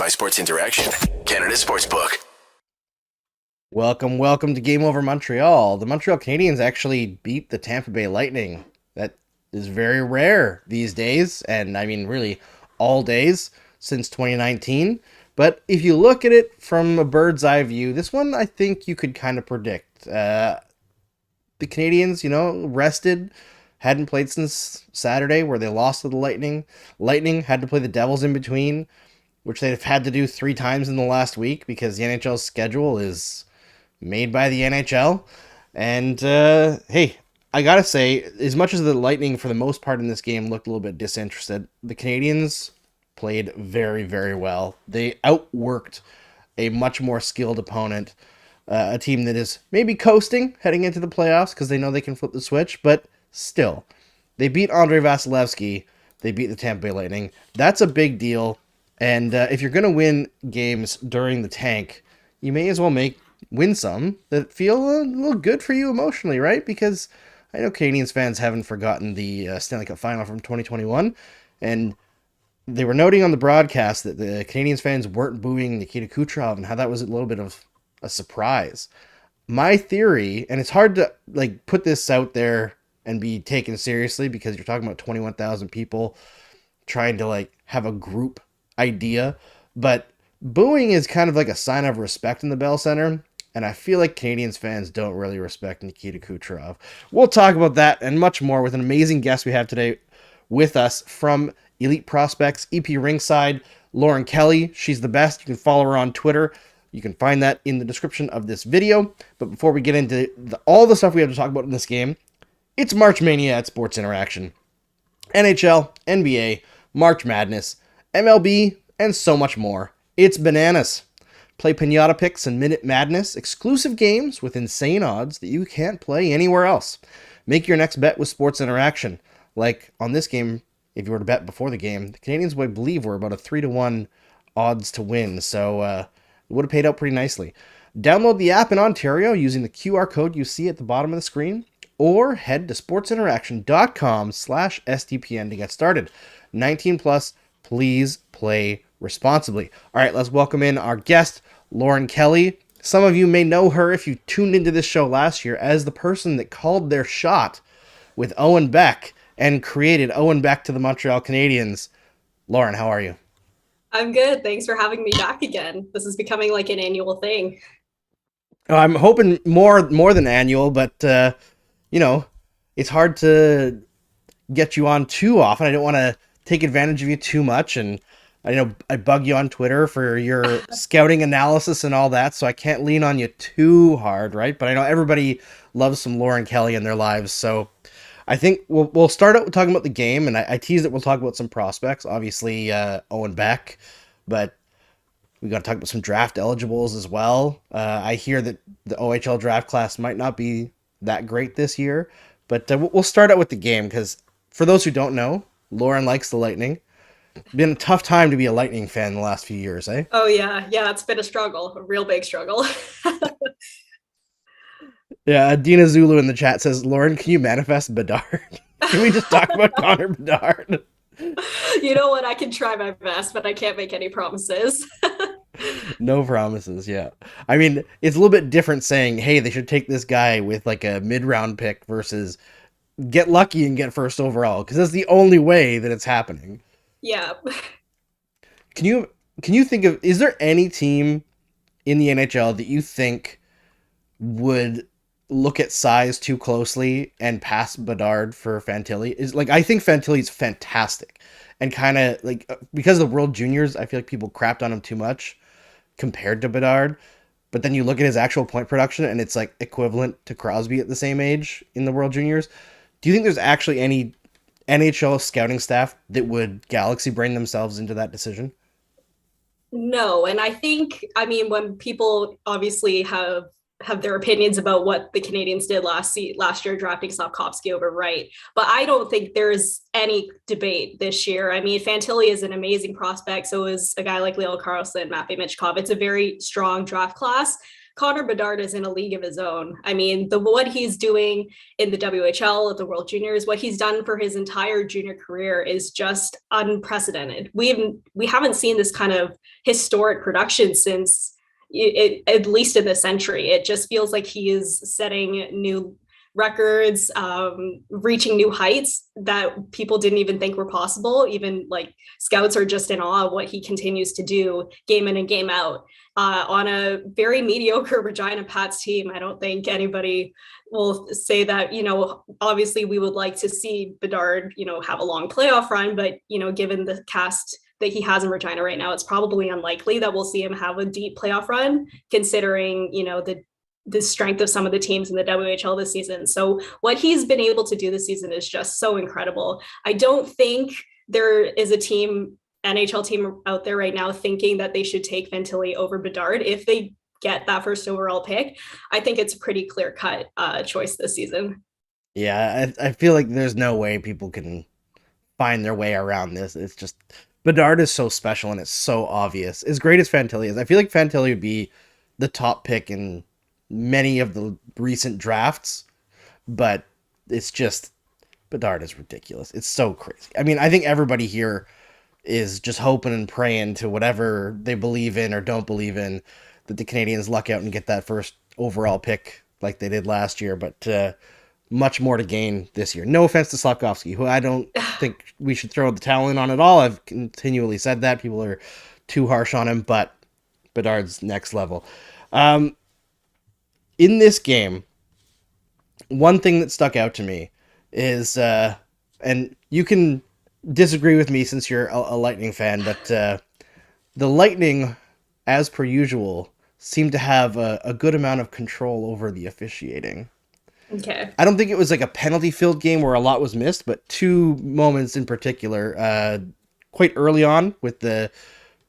by Sports Interaction, Canada Sportsbook. Welcome to Game Over Montreal. The Montreal Canadiens actually beat the Tampa Bay Lightning. That is very rare these days, and I mean really all days since 2019. But if you look at it from a bird's eye view, this one I think you could kind of predict. The Canadiens, rested, hadn't played since Saturday where they lost to the Lightning. Lightning had to play the Devils in between, which they've had to do 3 times in the last week because the NHL's schedule is made by the NHL. And hey, I gotta say, as much as the Lightning for the most part in this game looked a little bit disinterested, the Canadiens played very, very well. They outworked a much more skilled opponent, a team that is maybe coasting heading into the playoffs because they know they can flip the switch, but still, they beat Andrei Vasilevsky. They beat the Tampa Bay Lightning. That's a big deal. And if you're going to win games during the tank, you may as well win some that feel a little good for you emotionally, right? Because I know Canadiens fans haven't forgotten the Stanley Cup final from 2021, and they were noting on the broadcast that the Canadiens fans weren't booing Nikita Kucherov and how that was a little bit of a surprise. My theory, and it's hard to put this out there and be taken seriously because you're talking about 21,000 people trying to have a group idea, but booing is kind of like a sign of respect in the Bell Center, and I feel like Canadiens fans don't really respect Nikita Kucherov. We'll talk about that and much more with an amazing guest we have today with us from Elite Prospects, EP Ringside, Lauren Kelly. She's the best. You can follow her on Twitter. You can find that in the description of this video. But before we get into all the stuff we have to talk about in this game, it's March Mania at Sports Interaction. NHL, NBA, March Madness, MLB, and so much more. It's bananas. Play Pinata Picks and Minute Madness, exclusive games with insane odds that you can't play anywhere else. Make your next bet with Sports Interaction. Like on this game, if you were to bet before the game, the Canadiens, I believe, were about a 3-1 odds to win, so it would have paid out pretty nicely. Download the app in Ontario using the QR code you see at the bottom of the screen, or head to sportsinteraction.com/SDPN to get started. 19 plus, please play responsibly. All right, let's welcome in our guest, Lauren Kelly. Some of you may know her if you tuned into this show last year as the person that called their shot with Owen Beck and created Owen Beck to the Montreal Canadiens. Lauren, how are you? I'm good. Thanks for having me back again. This is becoming like an annual thing. I'm hoping more than annual, but it's hard to get you on too often. I don't want to take advantage of you too much, and I know I bug you on Twitter for your scouting analysis and all that, so I can't lean on you too hard, right? But I know everybody loves some Lauren Kelly in their lives, so I think we'll start out with talking about the game, and I teased that we'll talk about some prospects, obviously Owen Beck, but we got to talk about some draft eligibles as well. I hear that the OHL draft class might not be that great this year, but we'll start out with the game because for those who don't know, Lauren likes the Lightning. Been a tough time to be a Lightning fan the last few years, eh? Oh yeah, it's been a struggle, a real big struggle. Yeah, Dina Zulu in the chat says, Lauren, can you manifest Bedard? Can we just talk about Connor Bedard? You know what? I can try my best, but I can't make any promises. No promises, yeah. I mean, it's a little bit different saying, hey, they should take this guy with like a mid-round pick versus get lucky and get first overall, because that's the only way that it's happening. Yeah. Can you think of, is there any team in the NHL that you think would look at size too closely and pass Bedard for Fantilli? I think Fantilli's fantastic, and kind of because of the World Juniors, I feel like people crapped on him too much compared to Bedard. But then you look at his actual point production and it's equivalent to Crosby at the same age in the World Juniors. Do you think there's actually any NHL scouting staff that would galaxy brain themselves into that decision? No, and I think, when people obviously have their opinions about what the Canadiens did last year, drafting Slafkovsky over Wright, but I don't think there's any debate this year. Fantilli is an amazing prospect. So is a guy like Leo Carlson, Matvei Michkov. It's a very strong draft class. Connor Bedard is in a league of his own. I mean, what he's doing in the WHL at the World Juniors, what he's done for his entire junior career is just unprecedented. We haven't seen this kind of historic production since at least in this century. It just feels like he is setting new records, reaching new heights that people didn't even think were possible. Even like scouts are just in awe of what he continues to do game in and game out on a very mediocre Regina Pats team. I don't think anybody will say that, obviously we would like to see Bedard, have a long playoff run, but, given the cast that he has in Regina right now, it's probably unlikely that we'll see him have a deep playoff run, considering, the strength of some of the teams in the WHL this season. So what he's been able to do this season is just so incredible. I don't think there is a NHL team out there right now thinking that they should take Fantilli over Bedard if they get that first overall pick. I think it's a pretty clear-cut choice this season. Yeah, I feel like there's no way people can find their way around this. It's just, Bedard is so special and it's so obvious. As great as Fantilli is, I feel like Fantilli would be the top pick in many of the recent drafts, but it's just, Bedard is ridiculous. It's so crazy. I mean, I think everybody here is just hoping and praying to whatever they believe in or don't believe in that the Canadiens luck out and get that first overall pick like they did last year, but much more to gain this year. No offense to Slafkovsky, who I don't think we should throw the towel in on at all. I've continually said that. People are too harsh on him, but Bedard's next level. In this game, one thing that stuck out to me is, and you can disagree with me since you're a Lightning fan, but the Lightning, as per usual, seem to have a good amount of control over the officiating. Okay. I don't think it was like a penalty-filled game where a lot was missed, but two moments in particular, quite early on with the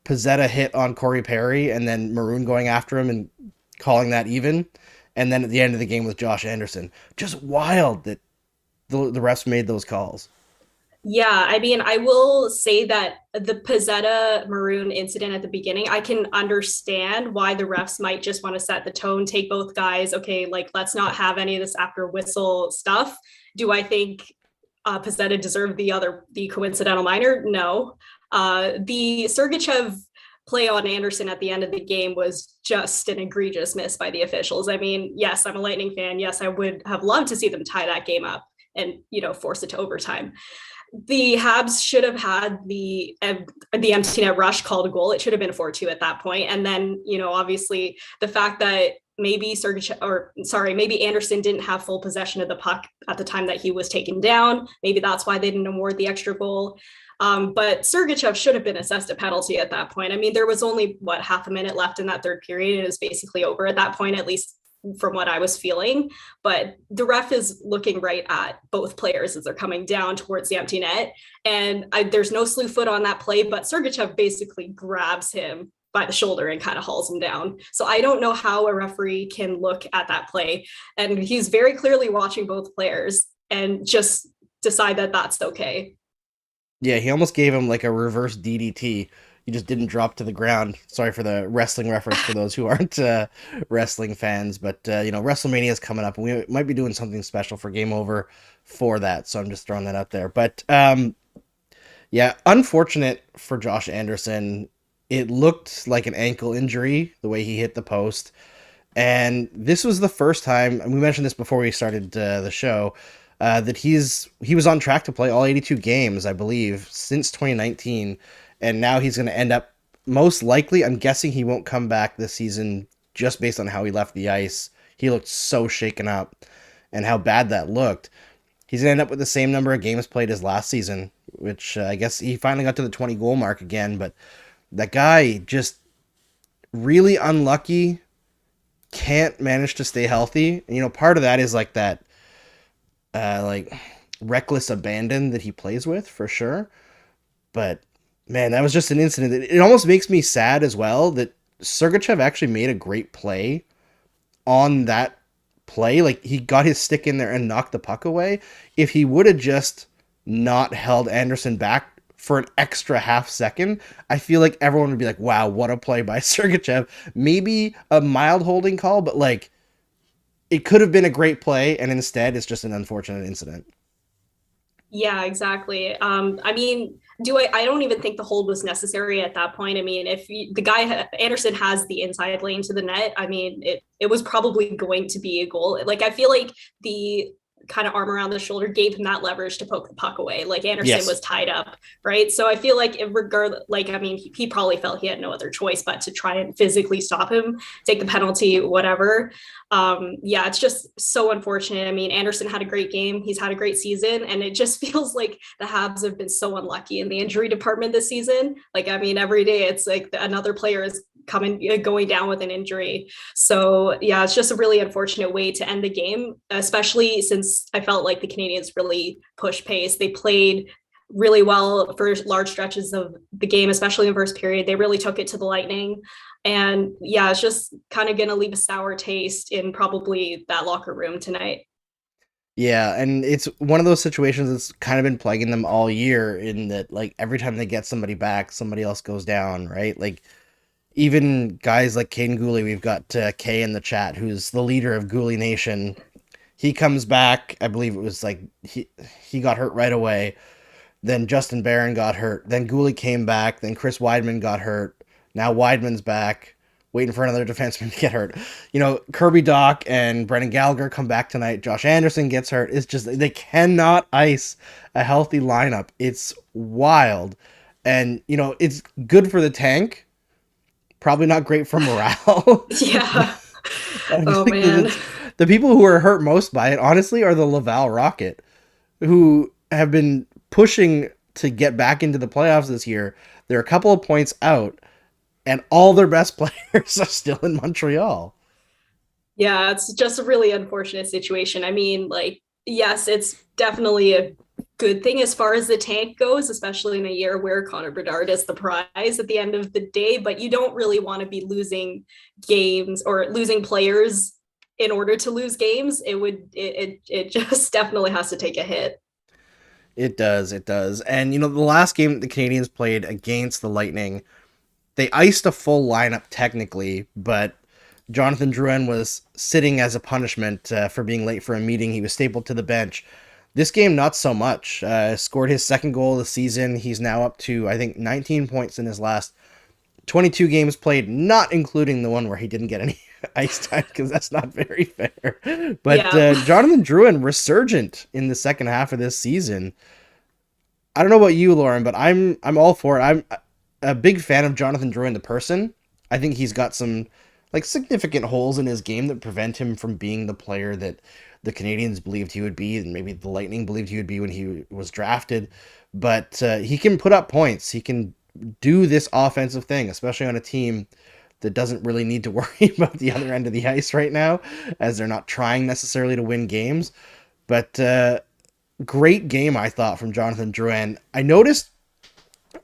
Pizzetta hit on Corey Perry and then Maroon going after him and calling that even. And then at the end of the game with Josh Anderson. Just wild that the refs made those calls. Yeah, I mean, I will say that the Pizzetta Maroon incident at the beginning, I can understand why the refs might just want to set the tone, take both guys. Okay, like, let's not have any of this after whistle stuff. Do I think Pizzetta deserved the coincidental minor? No. The Sergachev play on Anderson at the end of the game was just an egregious miss by the officials. I mean, yes, I'm a Lightning fan. Yes, I would have loved to see them tie that game up and, force it to overtime. The Habs should have had the empty net rush called a goal. It should have been a 4-2 at that point. And then, obviously the fact that maybe Anderson didn't have full possession of the puck at the time that he was taken down. Maybe that's why they didn't award the extra goal. But Sergachev should have been assessed a penalty at that point. I mean, there was only, half a minute left in that third period. And it was basically over at that point, at least from what I was feeling. But the ref is looking right at both players as they're coming down towards the empty net. And there's no slew foot on that play, but Sergachev basically grabs him by the shoulder and kind of hauls him down. So I don't know how a referee can look at that play. And he's very clearly watching both players and just decide that that's okay. Yeah, he almost gave him like a reverse DDT. He just didn't drop to the ground. Sorry for the wrestling reference for those who aren't wrestling fans, but WrestleMania is coming up, and we might be doing something special for Game Over for that. So I'm just throwing that out there. But yeah, unfortunate for Josh Anderson. It looked like an ankle injury the way he hit the post, and this was the first time. And we mentioned this before we started the show. That he was on track to play all 82 games, I believe, since 2019, and now he's going to end up, most likely, I'm guessing he won't come back this season just based on how he left the ice. He looked so shaken up, and how bad that looked. He's going to end up with the same number of games played as last season, which I guess he finally got to the 20-goal mark again, but that guy just really unlucky, can't manage to stay healthy. And, part of that is like that reckless abandon that he plays with, for sure. But man, that was just an incident. It almost makes me sad as well that Sergachev actually made a great play on that play. Like, he got his stick in there and knocked the puck away. If he would have just not held Anderson back for an extra half second, I feel like everyone would be like, wow, what a play by Sergachev. Maybe a mild holding call, but like it could have been a great play, and instead it's just an unfortunate incident. Yeah, exactly. I mean, I don't even think the hold was necessary at that point. I mean, if the guy Anderson has the inside lane to the net, I mean, it was probably going to be a goal. Like I feel like the kind of arm around the shoulder gave him that leverage to poke the puck away. Like Anderson Yes. was tied up, right? So I feel like in regard, like I mean, he probably felt he had no other choice but to try and physically stop him, take the penalty, whatever. Yeah, it's just so unfortunate. I mean, Anderson had a great game. He's had a great season, and it just feels like the Habs have been so unlucky in the injury department this season. Like, I mean, every day it's like another player is going down with an injury. So yeah, it's just a really unfortunate way to end the game, especially since I felt like the Canadiens really pushed pace. They played really well for large stretches of the game, especially in the first period. They really took it to the Lightning. And yeah, it's just kind of going to leave a sour taste in probably that locker room tonight. Yeah, and it's one of those situations that's kind of been plaguing them all year in that like every time they get somebody back, somebody else goes down, right? Like even guys like Caden Gooley, we've got Kay in the chat, who's the leader of Gooley Nation. He comes back, I believe it was like he got hurt right away. Then Justin Barron got hurt. Then Gooley came back. Then Chris Weidman got hurt. Now Weidman's back, waiting for another defenseman to get hurt. You know, Kirby Dach and Brendan Gallagher come back tonight. Josh Anderson gets hurt. It's just, they cannot ice a healthy lineup. It's wild. And, you know, it's good for the tank. Probably not great for morale. Yeah. Oh, man. The people who are hurt most by it, honestly, are the Laval Rocket, who have been pushing to get back into the playoffs this year. They're a couple of points out, and all their best players are still in Montreal. Yeah, it's just a really unfortunate situation. I mean, like, yes, it's definitely a good thing as far as the tank goes, especially in a year where Connor Bedard is the prize at the end of the day, but you don't really want to be losing games or losing players in order to lose games. It just definitely has to take a hit. It does. And, you know, the last game the Canadiens played against the Lightning, they iced a full lineup technically, but Jonathan Drouin was sitting as a punishment for being late for a meeting. He was stapled to the bench. This game, not so much. Scored his second goal of the season. He's now up to, I think, 19 points in his last 22 games played, not including the one where he didn't get any ice time, because that's not very fair. But yeah. Jonathan Drouin, resurgent in the second half of this season. I don't know about you, Lauren, but I'm all for it. I'm a big fan of Jonathan Drouin, the person. I think he's got some like significant holes in his game that prevent him from being the player that the Canadiens believed he would be, and maybe the Lightning believed he would be when he was drafted. But he can put up points. He can do this offensive thing, especially on a team that doesn't really need to worry about the other end of the ice right now, as they're not trying necessarily to win games. But great game, I thought, from Jonathan Drouin. I noticed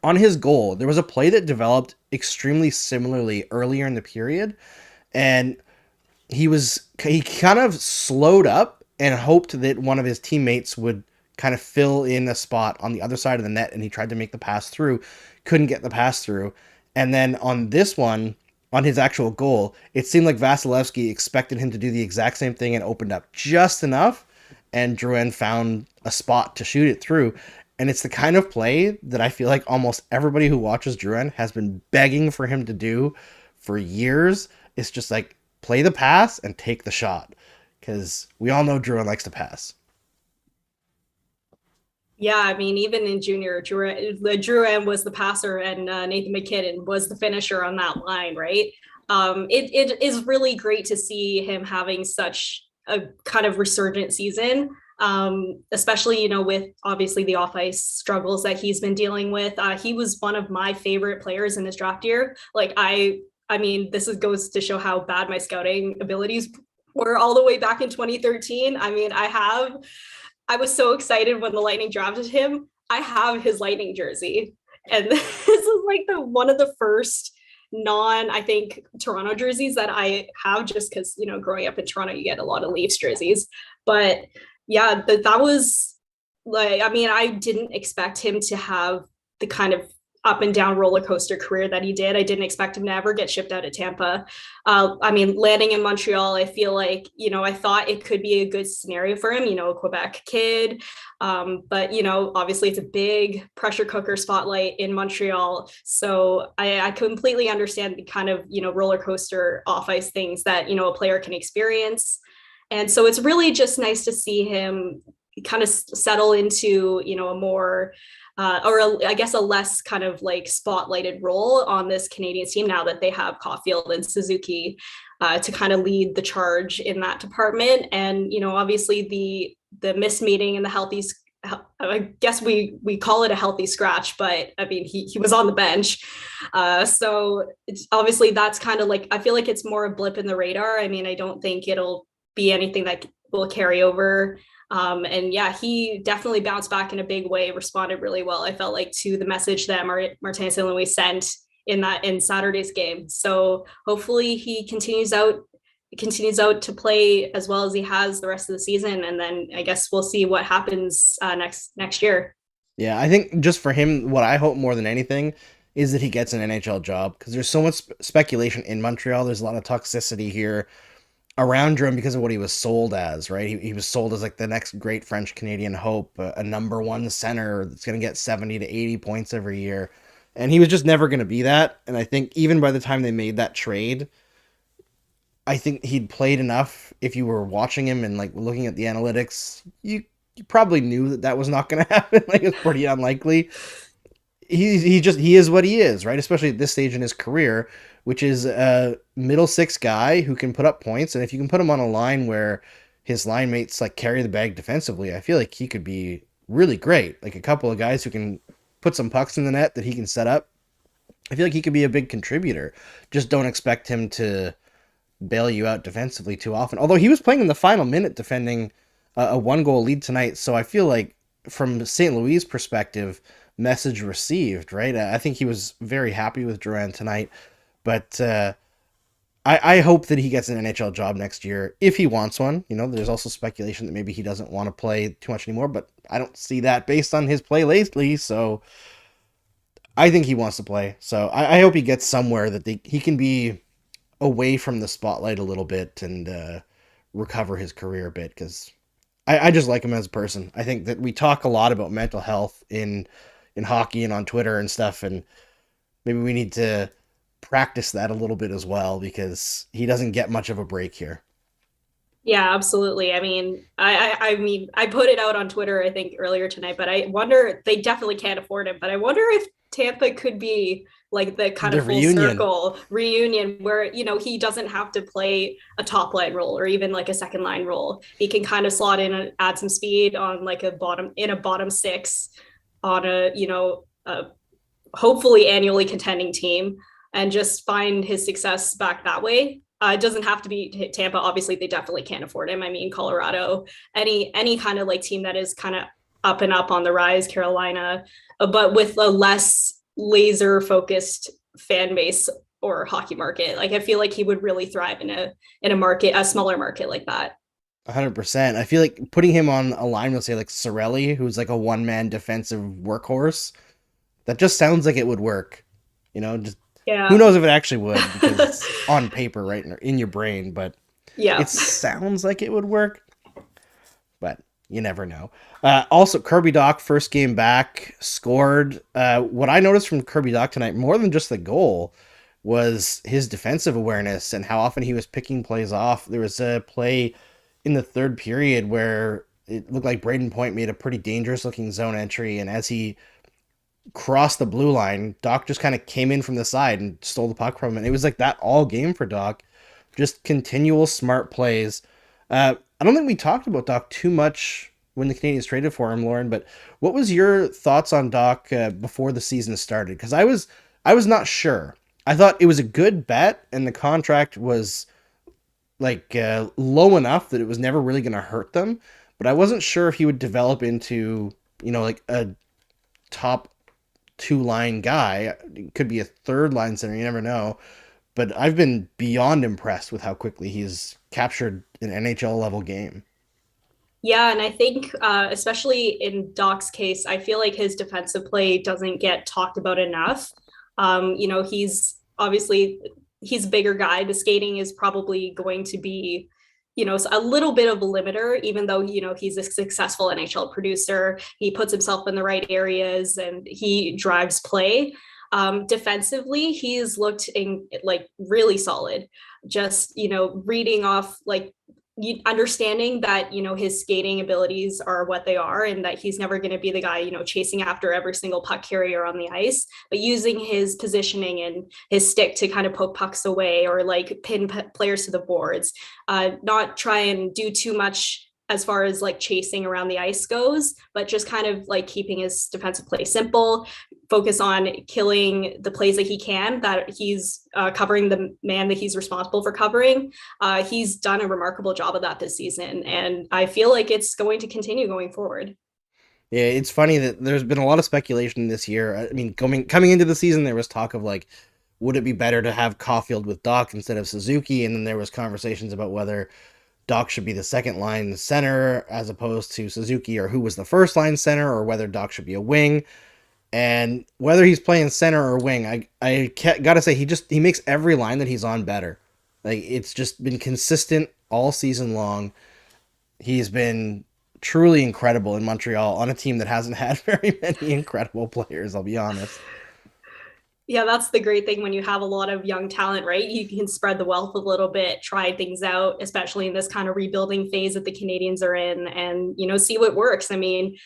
on his goal, there was a play that developed extremely similarly earlier in the period, and he kind of slowed up and hoped that one of his teammates would kind of fill in a spot on the other side of the net, and he tried to make the pass through, couldn't get the pass through. And then on this one, on his actual goal, it seemed like Vasilevsky expected him to do the exact same thing and opened up just enough, and Drouin found a spot to shoot it through. And it's the kind of play that I feel like almost everybody who watches Drouin has been begging for him to do for years. It's just like, play the pass and take the shot, because we all know Drouin likes to pass. Yeah, I mean, even in junior, Drouin was the passer, and Nathan McKinnon was the finisher on that line, right? It is really great to see him having such a kind of resurgent season, especially, you know, with obviously the off-ice struggles that he's been dealing with. He was one of my favorite players in his draft year. Like, I mean, goes to show how bad my scouting abilities were all the way back in 2013. I mean, I was so excited when the Lightning drafted him. I have his Lightning jersey. And this is like one of the first I think, Toronto jerseys that I have, just because, you know, growing up in Toronto, you get a lot of Leafs jerseys. But yeah, that was like, I mean, I didn't expect him to have the kind of up and down roller coaster career that he did. I didn't expect him to ever get shipped out of Tampa. I mean, landing in Montreal, I feel like, I thought it could be a good scenario for him, a Quebec kid. But, obviously it's a big pressure cooker spotlight in Montreal. So I completely understand the kind of, roller coaster off ice things that, a player can experience. And so it's really just nice to see him kind of settle into, a more I guess a less kind of like spotlighted role on this Canadiens team now that they have Caulfield and Suzuki to kind of lead the charge in that department. And, obviously the missed meeting and the healthy, I guess we call it a healthy scratch, but I mean, he was on the bench. So it's, obviously that's kind of like, I feel like it's more a blip in the radar. I mean, I don't think it'll be anything that will carry over. And yeah, he definitely bounced back in a big way, responded really well. I felt like to the message that Martin St. Louis sent in Saturday's game. So hopefully he continues out to play as well as he has the rest of the season. And then I guess we'll see what happens next year. Yeah, I think just for him, what I hope more than anything is that he gets an NHL job, because there's so much speculation in Montreal. There's a lot of toxicity here around Drouin because of what he was sold as, right? He was sold as like the next great French Canadian hope, a number one center that's going to get 70 to 80 points every year. And he was just never going to be that. And I think even by the time they made that trade, I think he'd played enough. If you were watching him and like looking at the analytics, you probably knew that was not going to happen. Like, it's pretty unlikely. He is what he is, right? Especially at this stage in his career, which is a middle six guy who can put up points. And if you can put him on a line where his line mates like carry the bag defensively, I feel like he could be really great. Like a couple of guys who can put some pucks in the net that he can set up. I feel like he could be a big contributor. Just don't expect him to bail you out defensively too often. Although he was playing in the final minute defending a 1-goal lead tonight. So I feel like from St. Louis' perspective, message received, right? I think he was very happy with Drouin tonight. But I hope that he gets an NHL job next year if he wants one. There's also speculation that maybe he doesn't want to play too much anymore, but I don't see that based on his play lately. So I think he wants to play. So I hope he gets somewhere that he can be away from the spotlight a little bit and recover his career a bit, because I just like him as a person. I think that we talk a lot about mental health in hockey and on Twitter and stuff, and maybe we need to practice that a little bit as well, because he doesn't get much of a break here. Yeah, absolutely. I mean, I put it out on Twitter, I think earlier tonight, but I wonder, they definitely can't afford him, but I wonder if Tampa could be like the kind of full circle reunion where, he doesn't have to play a top line role or even like a second line role. He can kind of slot in and add some speed on like a bottom six on a hopefully annually contending team, and just find his success back that way. It doesn't have to be Tampa. Obviously, they definitely can't afford him. I mean, Colorado, any kind of like team that is kind of up and up on the rise, Carolina, but with a less laser focused fan base or hockey market. Like, I feel like he would really thrive in a smaller market like that. 100%. I feel like putting him on a line with, say, like Cirelli, who's like a one-man defensive workhorse, that just sounds like it would work. Yeah. Who knows if it actually would, because it's on paper, right, in your brain, but yeah, it sounds like it would work, but you never know. Also, Kirby Dach, first game back, scored. What I noticed from Kirby Dach tonight, more than just the goal, was his defensive awareness and how often he was picking plays off. There was a play in the third period where it looked like Braden Point made a pretty dangerous looking zone entry, and as he crossed the blue line, Dach just kind of came in from the side and stole the puck from him. And it was like that all game for Dach. Just continual smart plays. I don't think we talked about Dach too much when the Canadiens traded for him, Lauren, but what was your thoughts on Dach before the season started? Because I was not sure. I thought it was a good bet, and the contract was like low enough that it was never really going to hurt them. But I wasn't sure if he would develop into, like a top two-line guy. It could be a third-line center, you never know. But I've been beyond impressed with how quickly he's captured an NHL-level game. Yeah, and I think especially in Doc's case, I feel like his defensive play doesn't get talked about enough. He's obviously he's a bigger guy. The skating is probably going to be, a little bit of a limiter, even though, he's a successful NHL producer. He puts himself in the right areas and he drives play. Defensively, he's looked in like really solid. Just, reading off like understanding that his skating abilities are what they are and that he's never going to be the guy chasing after every single puck carrier on the ice, but using his positioning and his stick to kind of poke pucks away or like pin players to the boards, not try and do too much as far as like chasing around the ice goes, but just kind of like keeping his defensive play simple, focus on killing the plays that he can, that he's covering the man that he's responsible for covering. He's done a remarkable job of that this season, and I feel like it's going to continue going forward. Yeah, it's funny that there's been a lot of speculation this year. I mean, coming into the season, there was talk of like, would it be better to have Caulfield with Dach instead of Suzuki? And then there was conversations about whether Dach should be the second line center as opposed to Suzuki, or who was the first line center, or whether Dach should be a wing. And whether he's playing center or wing, I gotta say he makes every line that he's on better. Like, it's just been consistent all season long. He's been truly incredible in Montreal on a team that hasn't had very many incredible players, I'll be honest. Yeah, that's the great thing when you have a lot of young talent, right? You can spread the wealth a little bit, try things out, especially in this kind of rebuilding phase that the Canadiens are in, and see what works. I mean,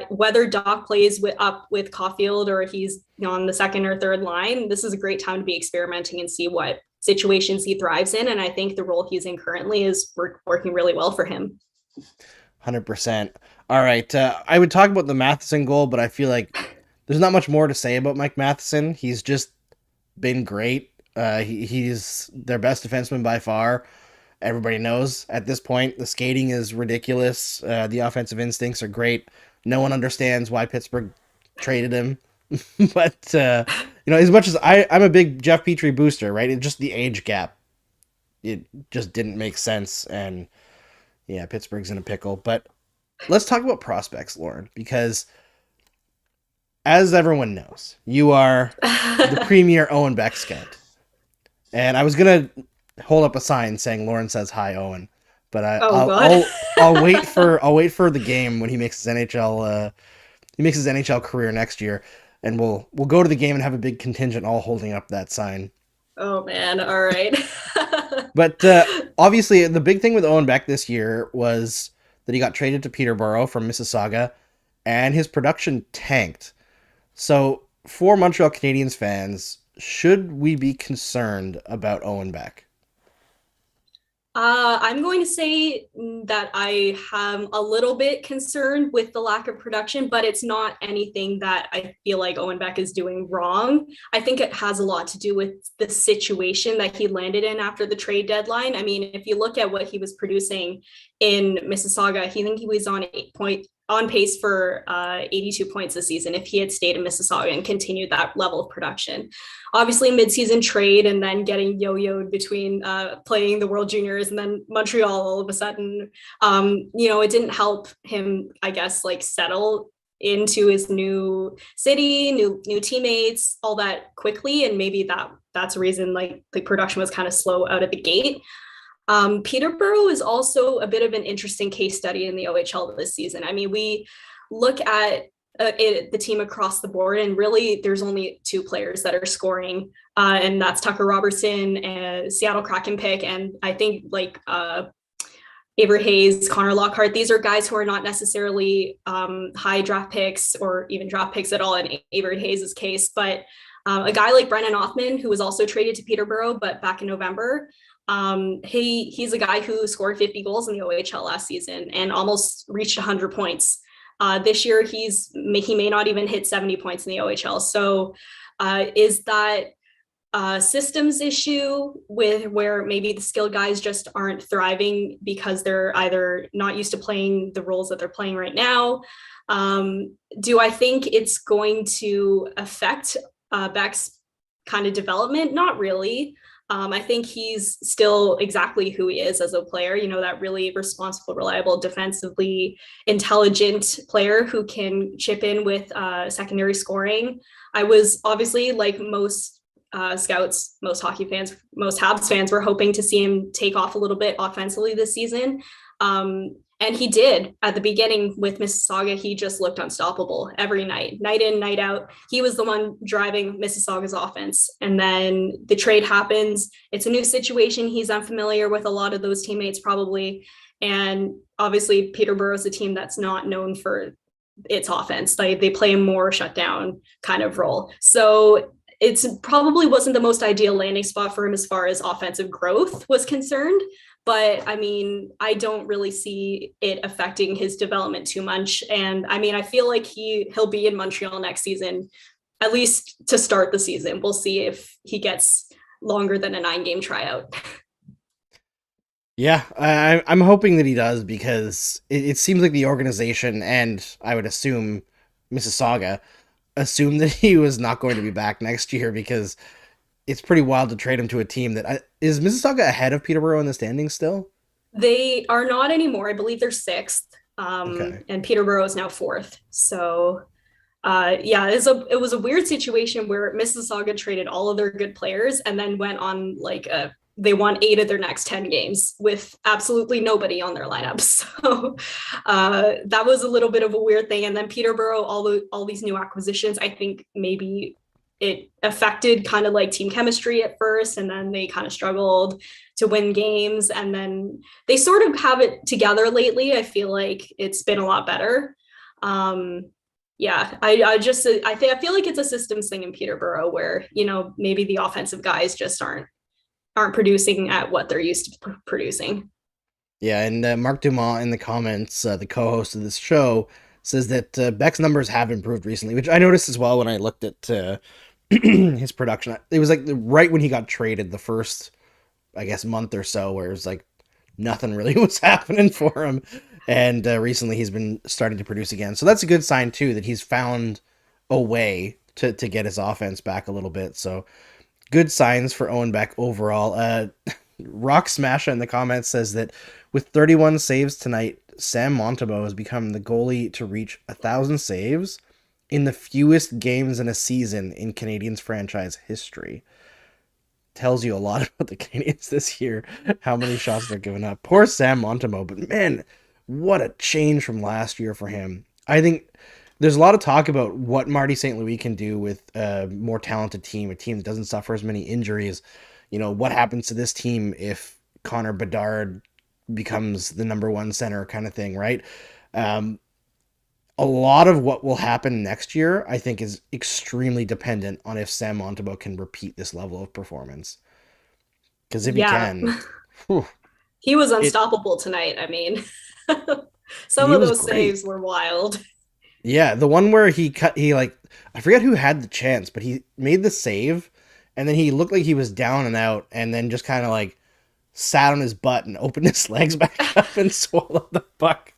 whether Dach plays up with Caulfield or he's on the second or third line, this is a great time to be experimenting and see what situations he thrives in. And I think the role he's in currently is working really well for him. 100%. All right, I would talk about the Matheson goal, but I feel like there's not much more to say about Mike Matheson. He's just been great. He's their best defenseman by far. Everybody knows at this point the skating is ridiculous. The offensive instincts are great. No one understands why Pittsburgh traded him. But, as much as I'm a big Jeff Petrie booster, right? It's just the age gap. It just didn't make sense. And yeah, Pittsburgh's in a pickle. But let's talk about prospects, Lauren, because as everyone knows, you are the premier Owen Beck scout. And I was going to hold up a sign saying Lauren says hi, Owen. But I'll wait for the game when he makes his NHL career next year, and we'll go to the game and have a big contingent all holding up that sign. Oh man, all right. But obviously, the big thing with Owen Beck this year was that he got traded to Peterborough from Mississauga, and his production tanked. So, for Montreal Canadiens fans, should we be concerned about Owen Beck? I'm going to say that I am a little bit concerned with the lack of production, but it's not anything that I feel like Owen Beck is doing wrong. I think it has a lot to do with the situation that he landed in after the trade deadline. I mean, if you look at what he was producing in Mississauga, I think he was on pace for 82 points this season if he had stayed in Mississauga and continued that level of production. Obviously, midseason trade and then getting yo-yoed between playing the World Juniors and then Montreal all of a sudden, it didn't help him, I guess, like settle into his new city, new teammates, all that quickly. And maybe that's a reason like the production was kind of slow out of the gate. Peterborough is also a bit of an interesting case study in the OHL this season. I mean, we look at the team across the board, and really there's only two players that are scoring, and that's Tucker Robertson, and Seattle Kraken pick, and I think like Avery Hayes, Connor Lockhart. These are guys who are not necessarily high draft picks or even draft picks at all in Avery Hayes' case, but a guy like Brennan Othman, who was also traded to Peterborough, but back in November. He's a guy who scored 50 goals in the OHL last season and almost reached 100 points. This year, he may not even hit 70 points in the OHL. So is that a systems issue where maybe the skilled guys just aren't thriving because they're either not used to playing the roles that they're playing right now? Do I think it's going to affect Beck's kind of development? Not really. I think he's still exactly who he is as a player, that really responsible, reliable, defensively intelligent player who can chip in with secondary scoring. I was obviously, like most scouts, most hockey fans, most Habs fans, were hoping to see him take off a little bit offensively this season. And he did at the beginning with Mississauga. He just looked unstoppable every night in, night out. He was the one driving Mississauga's offense. And then the trade happens. It's a new situation. He's unfamiliar with a lot of those teammates probably. And obviously Peterborough is a team that's not known for its offense. Like, they play a more shutdown kind of role. So it's probably wasn't the most ideal landing spot for him as far as offensive growth was concerned. But I mean, I don't really see it affecting his development too much. And I mean, I feel like he'll be in Montreal next season, at least to start the season. We'll see if he gets longer than a 9-game tryout. Yeah, I'm hoping that he does, because it seems like the organization, and I would assume Mississauga, assumed that he was not going to be back next year, because it's pretty wild to trade him to a team that is Mississauga ahead of Peterborough in the standings still? They are not anymore. I believe they're 6th. Okay. And Peterborough is now 4th. So yeah, it was a weird situation where Mississauga traded all of their good players and then went on they won 8 of their next 10 games with absolutely nobody on their lineup. So that was a little bit of a weird thing. And then Peterborough, all these new acquisitions, I think maybe it affected kind of like team chemistry at first, and then they kind of struggled to win games, and then they sort of have it together lately. I feel like it's been a lot better. Yeah, I feel like it's a systems thing in Peterborough where, maybe the offensive guys just aren't producing at what they're used to producing. Yeah, and Mark Dumont in the comments, the co-host of this show, says that Beck's numbers have improved recently, which I noticed as well when I looked at his production. It was like right when he got traded, the first, I guess, month or so, where it was like nothing really was happening for him. And recently he's been starting to produce again. So that's a good sign too, that he's found a way to get his offense back a little bit. So good signs for Owen Beck overall. Rock Smasher in the comments says that with 31 saves tonight, Sam Montembeault has become the goalie to reach 1,000 saves in the fewest games in a season in Canadiens franchise history. Tells you a lot about the Canadiens this year, how many shots they're giving up. Poor Sam Montembeault, but man, what a change from last year for him. I think there's a lot of talk about what Marty St. Louis can do with a more talented team, a team that doesn't suffer as many injuries. What happens to this team if Connor Bedard becomes the number one center kind of thing, right? A lot of what will happen next year, I think, is extremely dependent on if Sam Montembeault can repeat this level of performance. Because if he can, whew, he was unstoppable tonight. I mean, some of those saves were wild. Yeah, the one where I forget who had the chance, but he made the save, and then he looked like he was down and out, and then just kind of like sat on his butt and opened his legs back up and swallowed the puck.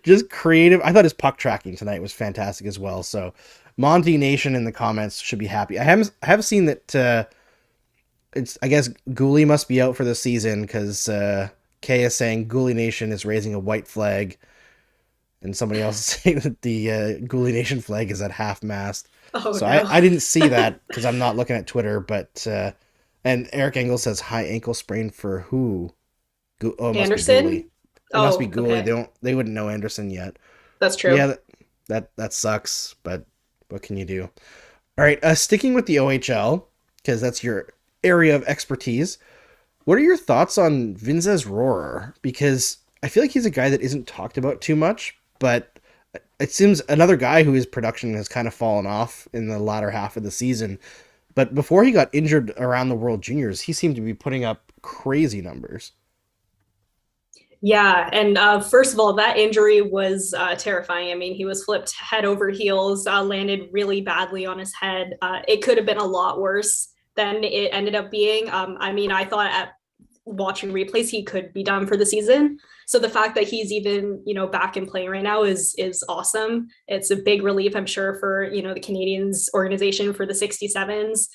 Just creative. I thought his puck tracking tonight was fantastic as well. So Monty Nation in the comments should be happy. I have seen that I guess Gooley must be out for the season, because Kay is saying Gooley Nation is raising a white flag, and somebody else is saying that the Gooley Nation flag is at half-mast. Oh, so no. I didn't see that because I'm not looking at Twitter, but and Eric Engel says high ankle sprain for who? Anderson? It must be Gooley. Okay. They wouldn't know Anderson yet. That's true. Yeah, that sucks, but what can you do? All right, sticking with the OHL, because that's your area of expertise. What are your thoughts on Vinzes Rohrer? Because I feel like he's a guy that isn't talked about too much, but it seems another guy who his production has kind of fallen off in the latter half of the season. But before he got injured around the World Juniors, he seemed to be putting up crazy numbers. Yeah, and first of all, that injury was terrifying. I mean, he was flipped head over heels, landed really badly on his head. It could have been a lot worse than it ended up being. I mean, I thought at watching replays he could be done for the season. So the fact that he's even, back in playing right now is awesome. It's a big relief, I'm sure, for, the Canadiens organization, for the 67s.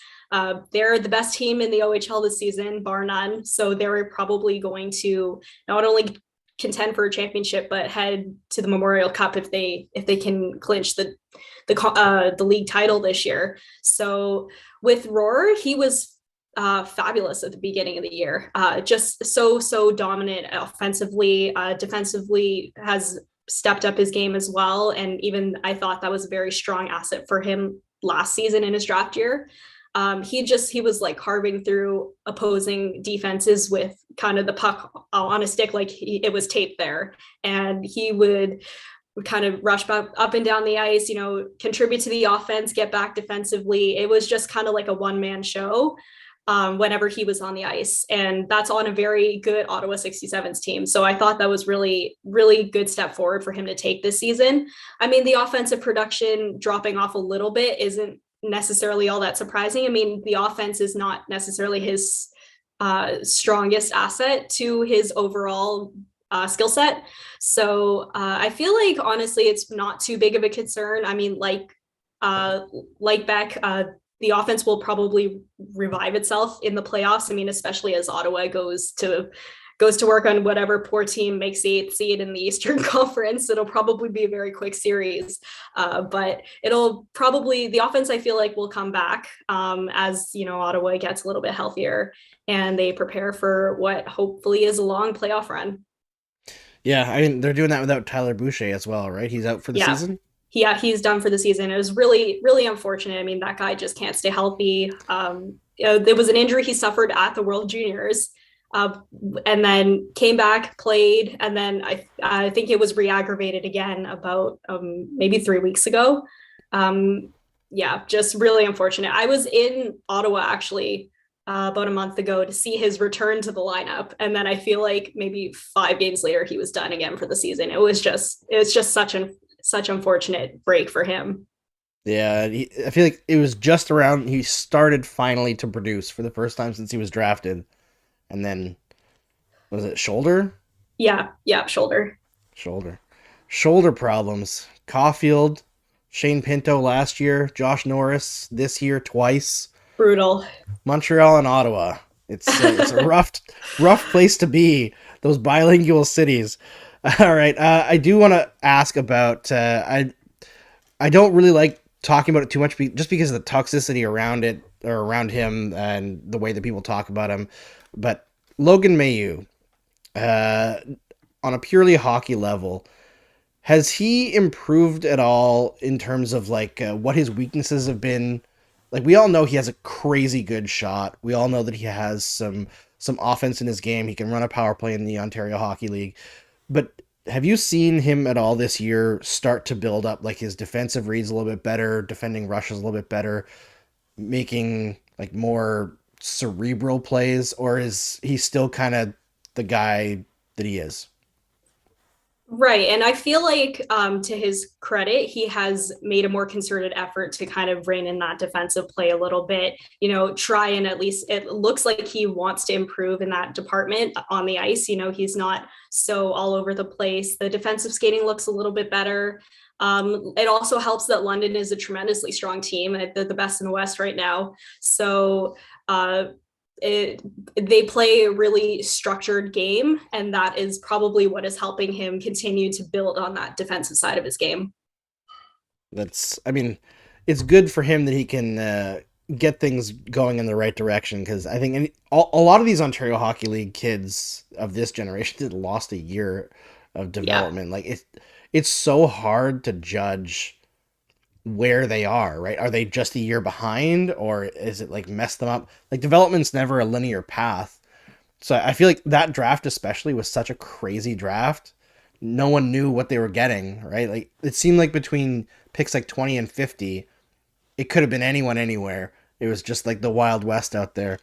They're the best team in the OHL this season, bar none. So they're probably going to not only contend for a championship, but head to the Memorial Cup if they can clinch the league title this year. So with Roar, he was fabulous at the beginning of the year. Just so dominant offensively, defensively has stepped up his game as well. And even I thought that was a very strong asset for him last season in his draft year. He was like carving through opposing defenses with kind of the puck on a stick, like it was taped there, and he would kind of rush up and down the ice, contribute to the offense, get back defensively. It was just kind of like a one-man show whenever he was on the ice, and that's on a very good Ottawa 67s team. So I thought that was really, really good step forward for him to take this season. I mean, the offensive production dropping off a little bit isn't necessarily all that surprising. I mean, the offense is not necessarily his strongest asset to his overall skill set. So I feel like, honestly, it's not too big of a concern. I mean, like Beck, the offense will probably revive itself in the playoffs. I mean, especially as Ottawa goes to work on whatever poor team makes the 8th seed in the Eastern Conference. It'll probably be a very quick series, but the offense, I feel like, will come back as, Ottawa gets a little bit healthier and they prepare for what hopefully is a long playoff run. Yeah, I mean, they're doing that without Tyler Boucher as well, right? He's out for the season? Yeah, he's done for the season. It was really, really unfortunate. I mean, that guy just can't stay healthy. There was an injury he suffered at the World Juniors, and then came back, played, and then I think it was re-aggravated again about maybe 3 weeks ago. Just really unfortunate. I was in Ottawa actually about a month ago to see his return to the lineup, and then I feel like maybe 5 games later he was done again for the season. It was just such unfortunate break for him. Yeah, I feel like it was just around he started finally to produce for the first time since he was drafted. And then, was it shoulder? Yeah, shoulder. Shoulder problems. Caulfield, Shane Pinto last year, Josh Norris this year twice. Brutal. Montreal and Ottawa. It's a rough place to be, those bilingual cities. All right, I do want to ask about, I don't really like talking about it too much just because of the toxicity around it, or around him, and the way that people talk about him. But Logan Mailloux, on a purely hockey level, has he improved at all in terms of what his weaknesses have been? Like, we all know he has a crazy good shot. We all know that he has some offense in his game. He can run a power play in the Ontario Hockey League. But have you seen him at all this year start to build up, like, his defensive reads a little bit better, defending rushes a little bit better, making more cerebral plays, or is he still kind of the guy that he is? Right. And I feel like, to his credit, he has made a more concerted effort to kind of rein in that defensive play a little bit, try and at least it looks like he wants to improve in that department on the ice. He's not so all over the place. The defensive skating looks a little bit better. It also helps that London is a tremendously strong team. They're the best in the West right now. So they play a really structured game, and that is probably what is helping him continue to build on that defensive side of his game. It's good for him that he can get things going in the right direction, because I think a lot of these Ontario Hockey League kids of this generation lost a year of development. Yeah. It's so hard to judge where they are, right? Are they just a year behind, or is it messed them up? Development's never a linear path. So I feel like that draft especially was such a crazy draft. No one knew what they were getting, right? It seemed like between picks 20 and 50, it could have been anyone anywhere. It was just the Wild West out there.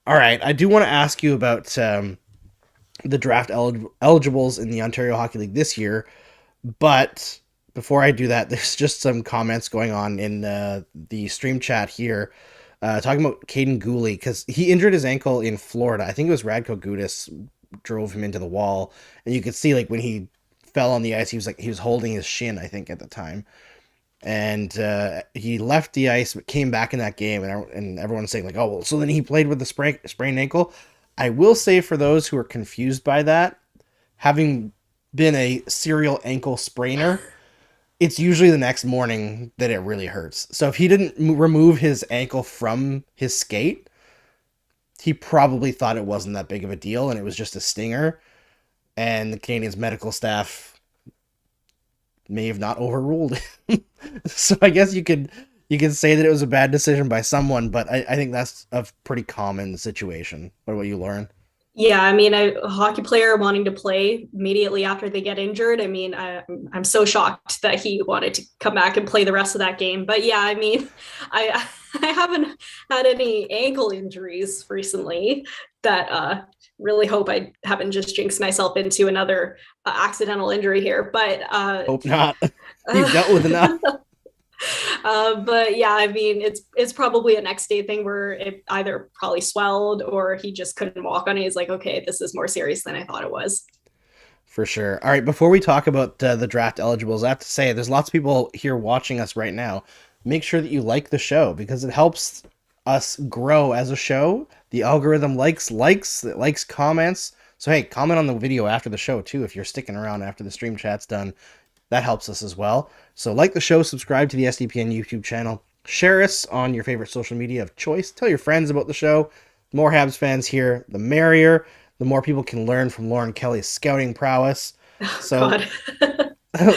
All right, I do want to ask you about the draft eligibles in the Ontario Hockey League this year, but before I do that, there's just some comments going on in the stream chat here, talking about Caden Gooley, because he injured his ankle in Florida. I think it was Radko Gudas drove him into the wall, and you could see when he fell on the ice, he was holding his shin, I think, at the time. and he left the ice but came back in that game, and everyone's saying like, oh well, so then he played with the sprained ankle. I will say, for those who are confused by that, having been a serial ankle sprainer, it's usually the next morning that it really hurts. So if he didn't remove his ankle from his skate, he probably thought it wasn't that big of a deal and it was just a stinger. And the Canadiens medical staff may have not overruled it. So I guess you could say that it was a bad decision by someone, but I think that's a pretty common situation. What about you, Lauren? Yeah, I mean, a hockey player wanting to play immediately after they get injured. I mean, I'm so shocked that he wanted to come back and play the rest of that game. But yeah, I mean, I I haven't had any ankle injuries recently that really hope I haven't just jinxed myself into another accidental injury here. But Hope not. You've dealt with enough. But yeah, I mean, it's probably a next day thing where it either probably swelled or he just couldn't walk on it. He's like, okay, this is more serious than I thought it was. For sure. All right, before we talk about the draft eligibles, I have to say there's lots of people here watching us right now. Make sure that you like the show because it helps us grow as a show. The algorithm likes, it likes comments. So hey, comment on the video after the show too if you're sticking around after the stream chat's done. That helps us as well. So like the show, subscribe to the SDPN YouTube channel, share us on your favorite social media of choice, tell your friends about the show. The more Habs fans here, the merrier. The more people can learn from Lauren Kelly's scouting prowess. So,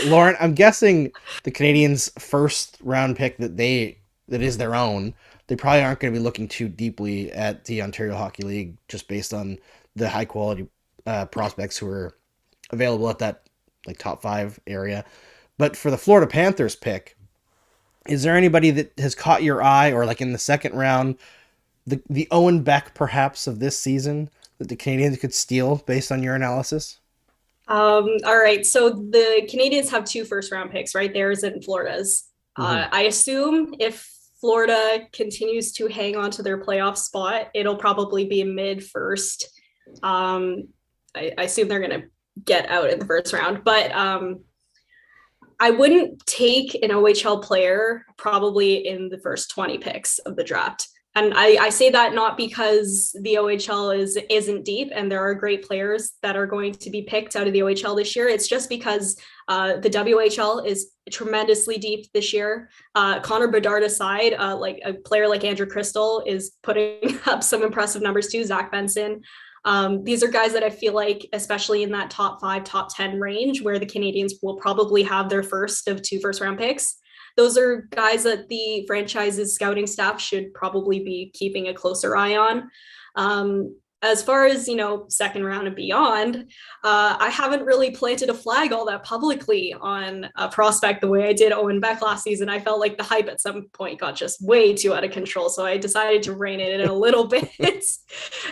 Lauren, I'm guessing the Canadiens' first round pick that is their own, they probably aren't going to be looking too deeply at the Ontario Hockey League just based on the high quality prospects who are available at that like top 5 area. But for the Florida Panthers pick, is there anybody that has caught your eye, or like in the second round, the Owen Beck perhaps of this season that the Canadiens could steal based on your analysis? All right. So the Canadiens have 2 first round picks, right? Theirs and Florida's. I assume if Florida continues to hang on to their playoff spot, it'll probably be mid first. I assume they're going to get out in the first round, but I wouldn't take an OHL player probably in the first 20 picks of the draft. And I say that not because the OHL isn't deep and there are great players that are going to be picked out of the OHL this year. It's just because the WHL is tremendously deep this year. Connor Bedard aside, like a player like Andrew Crystal is putting up some impressive numbers too. Zach Benson. These are guys that I feel like, especially in that top 5, top 10 range, where the Canadiens will probably have their first of 2 first round picks. Those are guys that the franchise's scouting staff should probably be keeping a closer eye on. As far as, second round and beyond, I haven't really planted a flag all that publicly on a prospect the way I did Owen Beck last season. I felt like the hype at some point got just way too out of control. So I decided to rein it in a little bit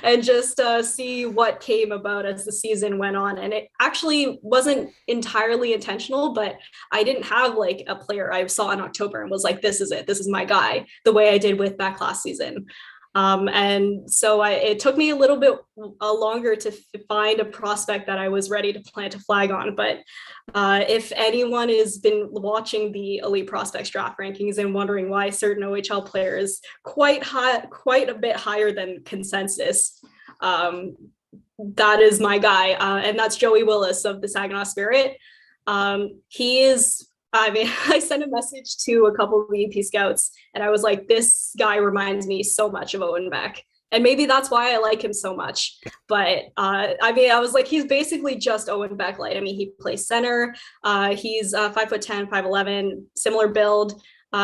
and just see what came about as the season went on. And it actually wasn't entirely intentional, but I didn't have like a player I saw in October and was like, this is it. This is my guy, the way I did with Beck last season. And so it took me a little bit longer to find a prospect that I was ready to plant a flag on. But if anyone has been watching the Elite Prospects draft rankings and wondering why certain OHL players quite a bit higher than consensus, that is my guy. And that's Joey Willis of the Saginaw Spirit. He is, I sent a message to a couple of EP scouts and I was like, this guy reminds me so much of Owen Beck. And maybe that's why I like him so much. But I was like, he's basically just Owen Beck light. I mean, he plays center. He's 5'10", 5'11", similar build,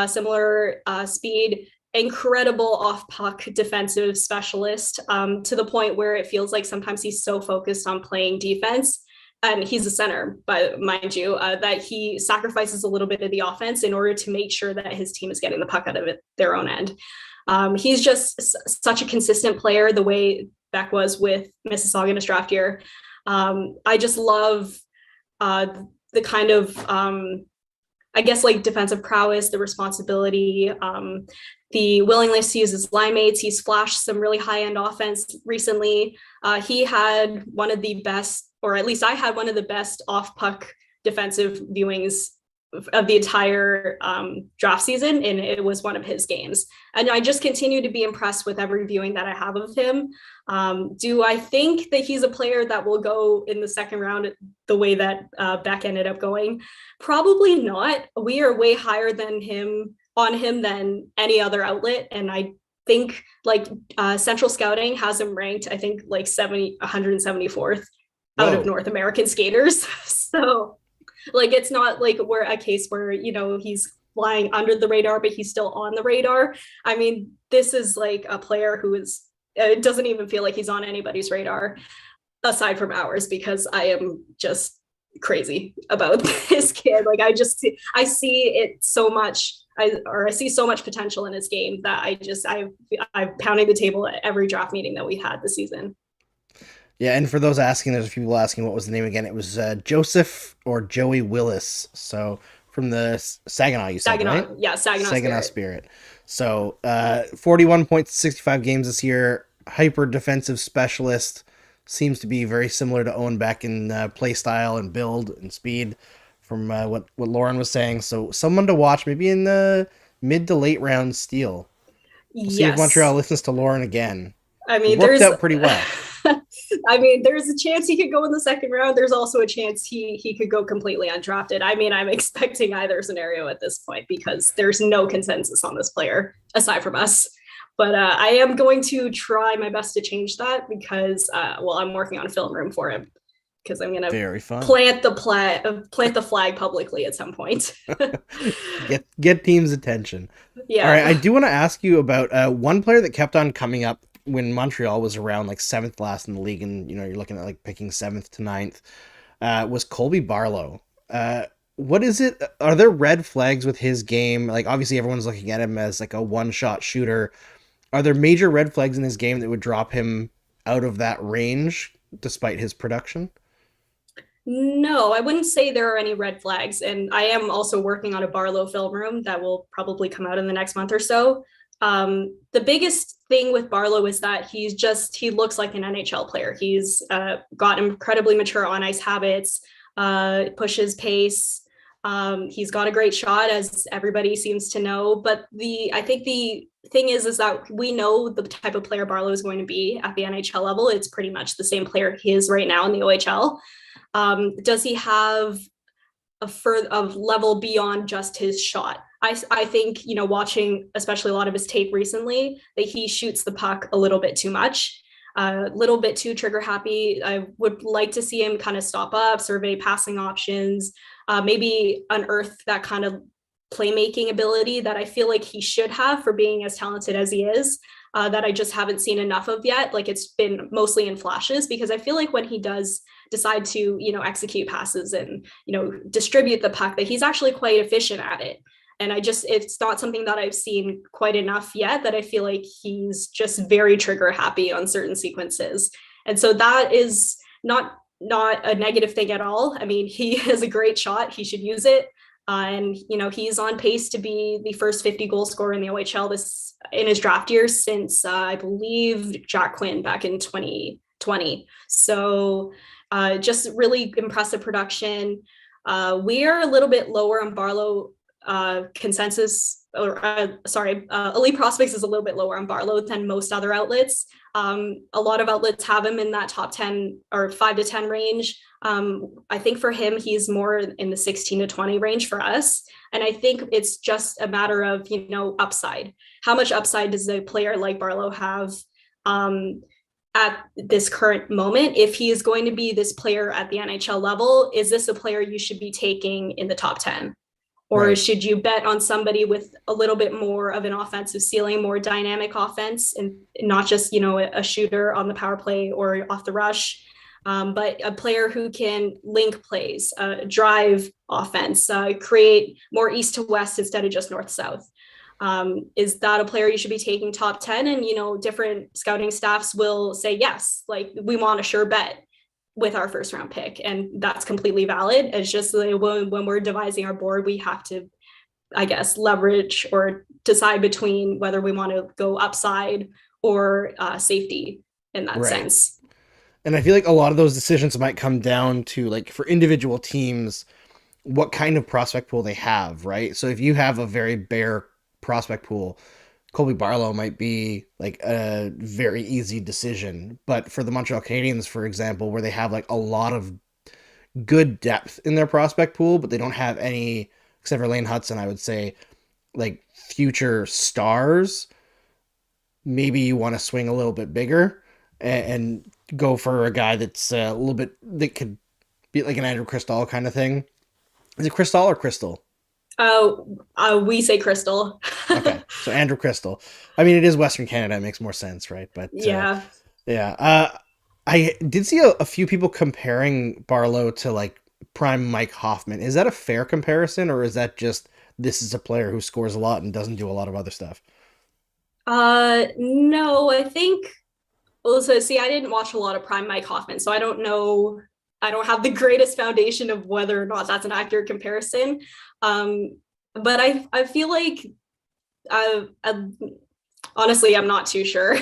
similar speed, incredible off-puck defensive specialist, to the point where it feels like sometimes he's so focused on playing defense. And he's a center, but mind you, that he sacrifices a little bit of the offense in order to make sure that his team is getting the puck out of their own end. He's just such a consistent player, the way Beck was with Mississauga in his draft year. I just love the kind of, I guess, like defensive prowess, the responsibility, the willingness to use his line mates. He's flashed some really high-end offense recently. He had one of the best, or at least I had one of the best off-puck defensive viewings of the entire draft season, and it was one of his games. And I just continue to be impressed with every viewing that I have of him. Do I think that he's a player that will go in the second round the way that Beck ended up going? Probably not. We are way higher than him than any other outlet, and I think like Central Scouting has him ranked, I think like 174th out of North American skaters. So like, it's not like we're a case where, you know, he's flying under the radar, but he's still on the radar. I mean, this is like a player who is, it doesn't even feel like he's on anybody's radar aside from ours, because I am just crazy about this kid. Like, I see it so much. I see so much potential in his game that I've pounded the table at every draft meeting that we had this season. Yeah, and for those asking, there's people asking what was the name again. It was Joseph or Joey Willis. So from the Saginaw, you said, Saginaw, right? Yeah, Saginaw Spirit. So 41.65 games this year. Hyper defensive specialist. Seems to be very similar to Owen Beck in play style and build and speed, from what Lauren was saying. So someone to watch, maybe in the mid to late round steal. We'll see if Montreal listens to Lauren again. I mean, it worked out pretty well. I mean, there's a chance he could go in the second round. There's also a chance he could go completely undrafted. I mean, I'm expecting either scenario at this point, because there's no consensus on this player aside from us. But I am going to try my best to change that, because, I'm working on a film room for him, because I'm going to plant the flag publicly at some point. get teams' attention. Yeah. All right, I do want to ask you about one player that kept on coming up when Montreal was around like 7th last in the league, and you know, you're looking at like picking 7th to 9th, was Colby Barlow. What is it? Are there red flags with his game? Like, obviously everyone's looking at him as like a one-shot shooter. Are there major red flags in his game that would drop him out of that range despite his production? No, I wouldn't say there are any red flags. And I am also working on a Barlow film room that will probably come out in the next month or so. The biggest thing with Barlow is that he looks like an NHL player. He's got incredibly mature on ice habits, pushes pace. He's got a great shot, as everybody seems to know. But I think the thing is that we know the type of player Barlow is going to be at the NHL level. It's pretty much the same player he is right now in the OHL. Does he have a level beyond just his shot? I think, you know, watching especially a lot of his tape recently, that he shoots the puck a little bit too much, a little bit too trigger happy. I would like to see him kind of stop up, survey passing options, maybe unearth that kind of playmaking ability that I feel like he should have for being as talented as he is, that I just haven't seen enough of yet. Like, it's been mostly in flashes, because I feel like when he does decide to, you know, execute passes and, you know, distribute the puck, that he's actually quite efficient at it. And it's not something that I've seen quite enough yet, that I feel like he's just very trigger happy on certain sequences. And so that is not a negative thing at all. I mean, he has a great shot. He should use it. And, you know, he's on pace to be the first 50 goal scorer in the OHL in his draft year since, I believe, Jack Quinn back in 2020. So just really impressive production. We are a little bit lower on Barlow consensus, or Elite Prospects is a little bit lower on Barlow than most other outlets. A lot of outlets have him in that top 10 or 5 to 10 range. I think for him, he's more in the 16 to 20 range for us. And I think it's just a matter of, you know, upside. How much upside does a player like Barlow have at this current moment? If he is going to be this player at the NHL level, is this a player you should be taking in the top 10? Or right, should you bet on somebody with a little bit more of an offensive ceiling, more dynamic offense, and not just, you know, a shooter on the power play or off the rush, but a player who can link plays, drive offense, create more east to west instead of just north south? Is that a player you should be taking top 10? And, you know, different scouting staffs will say, yes, like, we want a sure bet with our first round pick. And that's completely valid. It's just like when we're devising our board, we have to, I guess, leverage or decide between whether we want to go upside or safety in that sense. And I feel like a lot of those decisions might come down to, like, for individual teams, what kind of prospect pool they have, right? So if you have a very bare prospect pool, Colby Barlow might be like a very easy decision. But for the Montreal Canadiens, for example, where they have like a lot of good depth in their prospect pool, but they don't have any, except for Lane Hudson, I would say, like future stars, maybe you want to swing a little bit bigger and go for a guy that's a little bit, that could be like an Andrew Cristall kind of thing. Is it Cristall or Crystal? We say Crystal. Okay, so Andrew Crystal. I mean, it is Western Canada. It makes more sense, right? But Yeah. yeah. I did see a few people comparing Barlow to like prime Mike Hoffman. Is that a fair comparison, or is that just this is a player who scores a lot and doesn't do a lot of other stuff? No, I think also see, I didn't watch a lot of Prime Mike Hoffman, so I don't know. I don't have the greatest foundation of whether or not that's an accurate comparison. But I feel like I honestly I'm not too sure.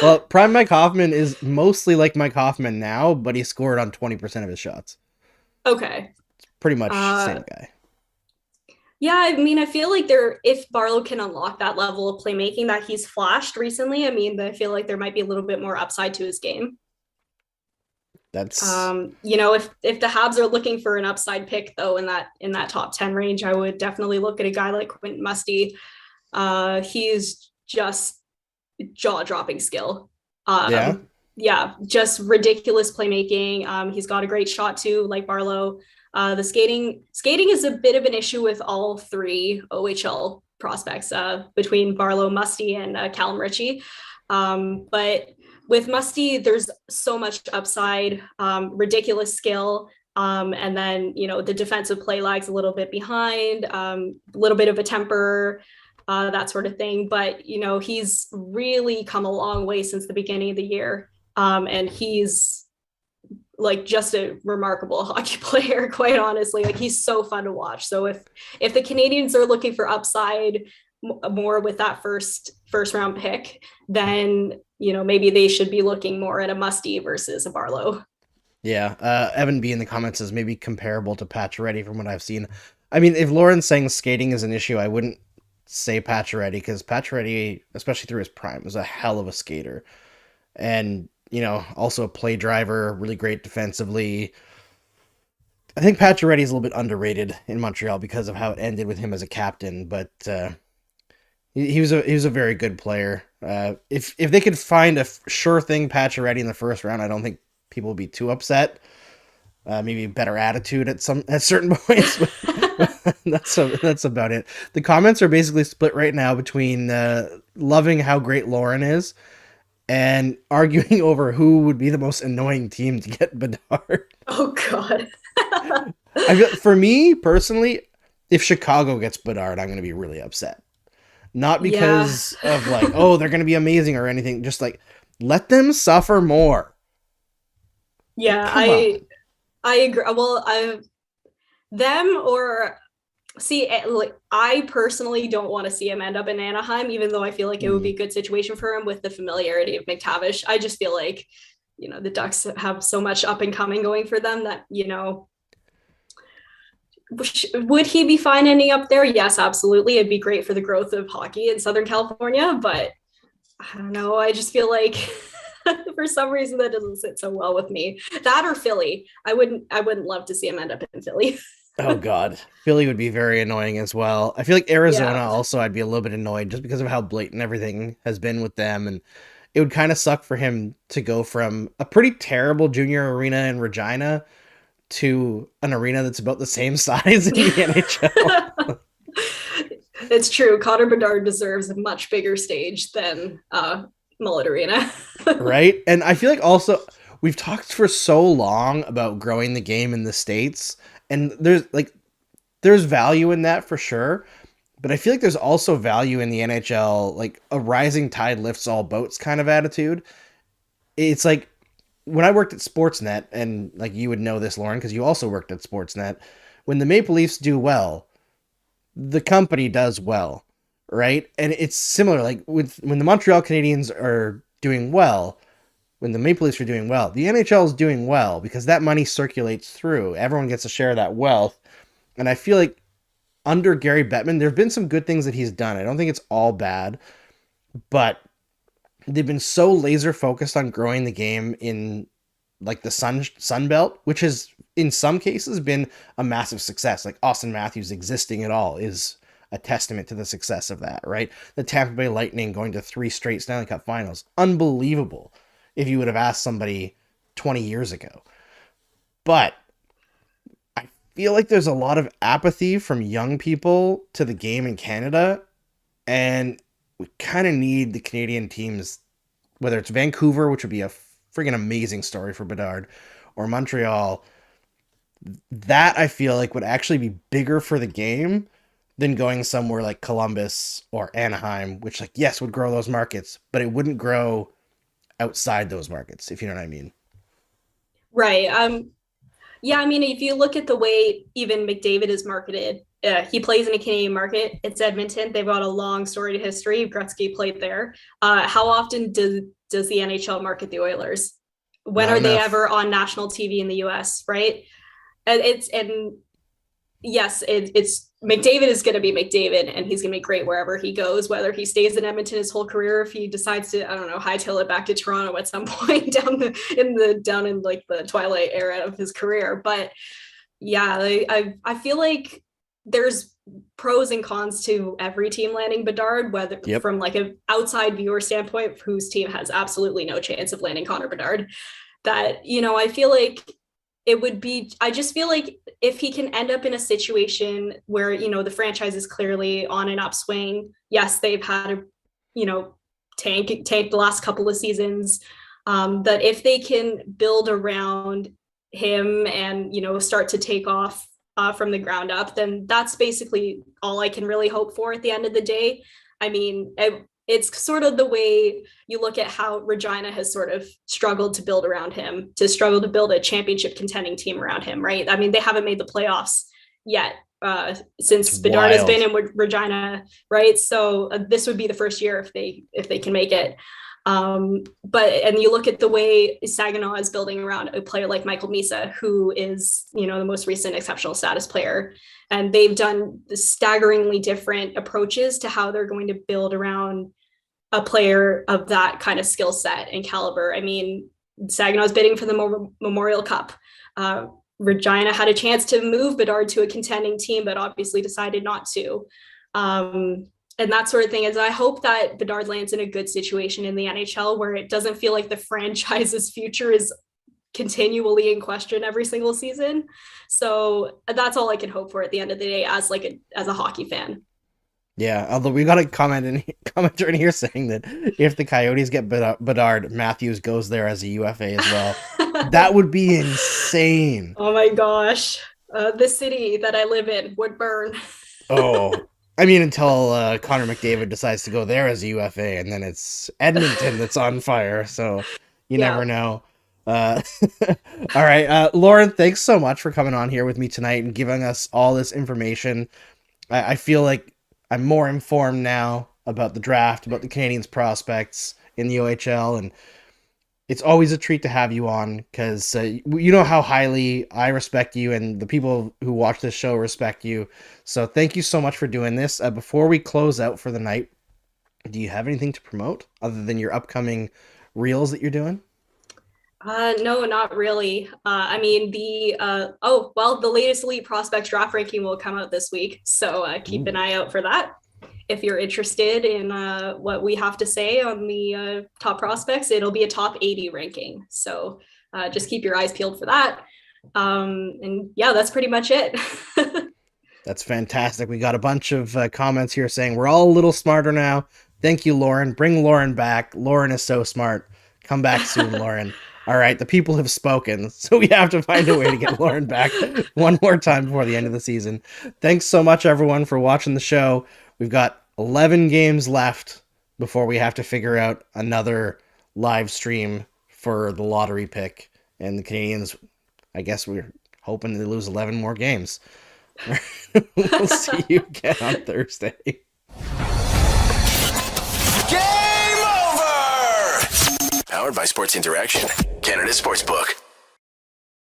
Well, prime Mike Hoffman is mostly like Mike Hoffman now, but he scored on 20% of his shots. Okay. Pretty much same guy. Yeah, I mean, I feel like if Barlow can unlock that level of playmaking that he's flashed recently, I mean, I feel like there might be a little bit more upside to his game. That's if the Habs are looking for an upside pick though in that top 10 range, I would definitely look at a guy like Quentin Musty. He's just jaw-dropping skill. Yeah, just ridiculous playmaking. He's got a great shot too, like Barlow. The skating is a bit of an issue with all three OHL prospects between Barlow, Musty, and Callum Ritchie. But with Musty, there's so much upside, ridiculous skill. And then, the defensive play lags a little bit behind, a little bit of a temper, that sort of thing. But, he's really come a long way since the beginning of the year. And he's like just a remarkable hockey player, quite honestly. Like he's so fun to watch. So if the Canadiens are looking for upside more with that first round pick, then maybe they should be looking more at a Musty versus a Barlow. Yeah, Evan B in the comments says maybe comparable to Pacioretty from what I've seen. I mean, if Lauren's saying skating is an issue, I wouldn't say Pacioretty, because Pacioretty, especially through his prime, was a hell of a skater. And also a play driver, really great defensively. I think Pacioretty is a little bit underrated in Montreal because of how it ended with him as a captain, but he was a very good player. If they could find a sure thing Pacioretty in the first round, I don't think people would be too upset. Maybe better attitude at certain points. But that's about it. The comments are basically split right now between loving how great Lauren is and arguing over who would be the most annoying team to get Bedard. Oh, God. For me, personally, if Chicago gets Bedard, I'm going to be really upset. Not because of like, oh, they're going to be amazing or anything. Just like, let them suffer more. Yeah, I agree. Well, them or... See, like I personally don't want to see him end up in Anaheim, even though I feel like it would be a good situation for him with the familiarity of McTavish. I just feel like, the Ducks have so much up and coming going for them that, would he be fine ending up there? Yes, absolutely. It'd be great for the growth of hockey in Southern California, but I don't know. I just feel like for some reason that doesn't sit so well with me. That or Philly. I wouldn't love to see him end up in Philly. Oh, God. Philly would be very annoying as well. I feel like Arizona also, I'd be a little bit annoyed just because of how blatant everything has been with them. And it would kind of suck for him to go from a pretty terrible junior arena in Regina to an arena that's about the same size in the NHL. It's true. Connor Bedard deserves a much bigger stage than Mullet Arena. Right? And I feel like also we've talked for so long about growing the game in the States, and there's value in that for sure. But I feel like there's also value in the NHL, like a rising tide lifts all boats kind of attitude. It's like when I worked at Sportsnet, and like you would know this, Lauren, because you also worked at Sportsnet, when the Maple Leafs do well, the company does well, right? And it's similar, like when the Montreal Canadiens are doing well, when the Maple Leafs are doing well. The NHL is doing well because that money circulates through. Everyone gets a share of that wealth. And I feel like under Gary Bettman, there have been some good things that he's done. I don't think it's all bad, but they've been so laser focused on growing the game in like the Sun Belt, which has in some cases been a massive success. Like Austin Matthews existing at all is a testament to the success of that, right? The Tampa Bay Lightning going to 3 straight Stanley Cup finals. Unbelievable if you would have asked somebody 20 years ago. But I feel like there's a lot of apathy from young people to the game in Canada, and we kind of need the Canadian teams, whether it's Vancouver, which would be a friggin' amazing story for Bedard, or Montreal, that I feel like would actually be bigger for the game than going somewhere like Columbus or Anaheim, which, like, yes, would grow those markets, but it wouldn't grow outside those markets, if you know what I mean. Right. Yeah, I mean, if you look at the way even McDavid is marketed, he plays in a Canadian market. It's Edmonton. They've got a long storied history. Gretzky played there. How often does the NHL market the Oilers? When Not are they enough. ever on national TV in the US, right? And yes, it's McDavid is going to be McDavid, and he's going to be great wherever he goes, whether he stays in Edmonton his whole career, if he decides to, I don't know, hightail it back to Toronto at some point down in like the twilight era of his career. But yeah, I feel like there's pros and cons to every team landing Bedard, whether from like an outside viewer standpoint, whose team has absolutely no chance of landing Connor Bedard. That, I feel like I just feel like if he can end up in a situation where, the franchise is clearly on an upswing, yes, they've had a, tank the last couple of seasons, that if they can build around him and, start to take off from the ground up, then that's basically all I can really hope for at the end of the day. I mean, it's sort of the way you look at how Regina has sort of struggled to build around him, to struggle to build a championship contending team around him, right? I mean, they haven't made the playoffs yet since Bedard has been in Regina, right? So this would be the first year if they can make it. And you look at the way Saginaw is building around a player like Michael Misa, who is, the most recent exceptional status player. And they've done staggeringly different approaches to how they're going to build around a player of that kind of skill set and caliber. I mean, Saginaw's bidding for the Memorial Cup. Regina had a chance to move Bedard to a contending team, but obviously decided not to. And that sort of thing is, I hope that Bedard lands in a good situation in the NHL where it doesn't feel like the franchise's future is continually in question every single season. So that's all I can hope for at the end of the day as a hockey fan. Yeah, although we got a commenter in here saying that if the Coyotes get Bedard, Matthews goes there as a UFA as well. That would be insane. Oh my gosh. The city that I live in would burn. Oh, I mean, until Connor McDavid decides to go there as a UFA, and then it's Edmonton that's on fire. So you never know. All right, Lauren, thanks so much for coming on here with me tonight and giving us all this information. I feel like I'm more informed now about the draft, about the Canadiens prospects in the OHL, and it's always a treat to have you on because you know how highly I respect you and the people who watch this show respect you. So thank you so much for doing this. Before we close out for the night, do you have anything to promote other than your upcoming reels that you're doing? No, not really. I mean, the latest Elite Prospects draft ranking will come out this week. So keep an eye out for that. If you're interested in what we have to say on the top prospects, it'll be a top 80 ranking. So just keep your eyes peeled for that. And yeah, that's pretty much it. That's fantastic. We got a bunch of comments here saying we're all a little smarter now. Thank you, Lauren. Bring Lauren back. Lauren is so smart. Come back soon, Lauren. All right, the people have spoken, so we have to find a way to get Lauren back one more time before the end of the season. Thanks so much, everyone, for watching the show. We've got 11 games left before we have to figure out another live stream for the lottery pick. And the Canadiens, I guess we're hoping they lose 11 more games. We'll see you again on Thursday. Game over! Powered by Sports Interaction, Canada Sportsbook.